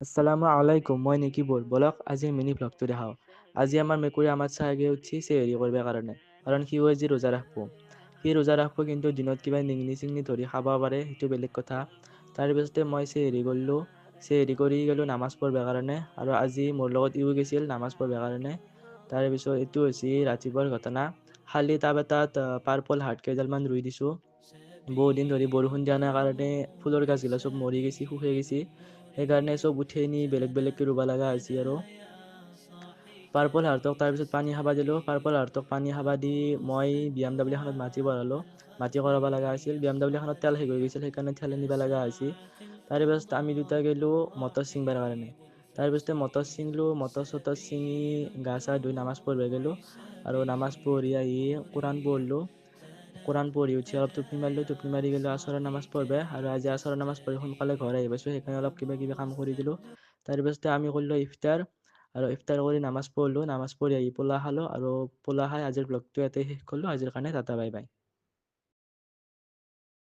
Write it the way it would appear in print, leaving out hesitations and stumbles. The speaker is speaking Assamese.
আসসালামু আলাইকুম, মই নিকিবুল। বলক আজি মিনি ব্লগটো দেখাও। আজি আমাৰ মেকুৰী আমাৰ চাগে উঠিছে হেৰি কৰিব কাৰণে, কাৰণ সি আজি ৰোজা ৰাখব। সি ৰোজা ৰাখব, কিন্তু দিনত কিবা নিংনি চিংনি ধৰি খাব পাৰে, সেইটো বেলেগ কথা। তাৰপিছতে মই হেৰি কৰিলোঁ, হেৰি কৰি গ'লোঁ নামাজ পঢ়িবৰ কাৰণে, আৰু আজি মোৰ লগত ইও গৈছিল নামাজ পঢ়িবৰ কাৰণে। তাৰপিছত এইটো হৈছে ৰাতিপুৱাৰ ঘটনা। খালি টাব এটাত পাৰ্পল হাৰ্ট কেইডালমান ৰুই দিছোঁ। বহুত দিন ধৰি বৰষুণ দিয়া নাই কাৰণে ফুলৰ গছগিলা চব মৰি গৈছে, শুকাই গৈছে। সেইকাৰণে চব উঠাই নি বেলেগ বেলেগকৈ ৰুব লগা হৈছে। আৰু পাৰ্পল হাৰ্টক তাৰপিছত পানী খাব দিলোঁ। পাৰ্পল হাৰ্টক পানী খাব দি মই BMW এখনত মাটি ভৰালোঁ। মাটি কৰাব লগা হৈছিল। BMW এখনত তেল শেষ হৈ গৈছিল, সেইকাৰণে তেল আনিব লগা হৈছিল। তাৰপিছত আমি দুটা গ'লোঁ মটৰ ছিঙিবৰ কাৰণে। তাৰপিছতে মটৰ ছিঙিলোঁ, মটৰ চটৰ ছিঙি গা চা ধুই নামাজ পঢ়িব গ'লোঁ। আৰু নামাজ পঢ়ি আহি কোৰাণ পঢ়িলোঁ। কোৰাণ পঢ়ি উঠি অলপ টোপনি মাৰিলোঁ। টোপনি মাৰি গ'লোঁ আছৰৰ নামাজ পঢ়িব। আৰু আজি আছৰৰ নামাজ পঢ়ি সোনকালে ঘৰ আহি পাইছোঁ, সেইকাৰণে অলপ কিবা কিবি কাম কৰি দিলোঁ। তাৰপিছতে আমি কৰিলোঁ ইফতাৰ, আৰু ইফতাৰ কৰি নামাজ পঢ়িলোঁ। নামাজ পঢ়ি আহি পোলাও খালোঁ, আৰু পোলাও খাই আজিৰ ব্লগটো ইয়াতে শেষ কৰিলোঁ। আজিৰ কাৰণে টাটা বাই বাই।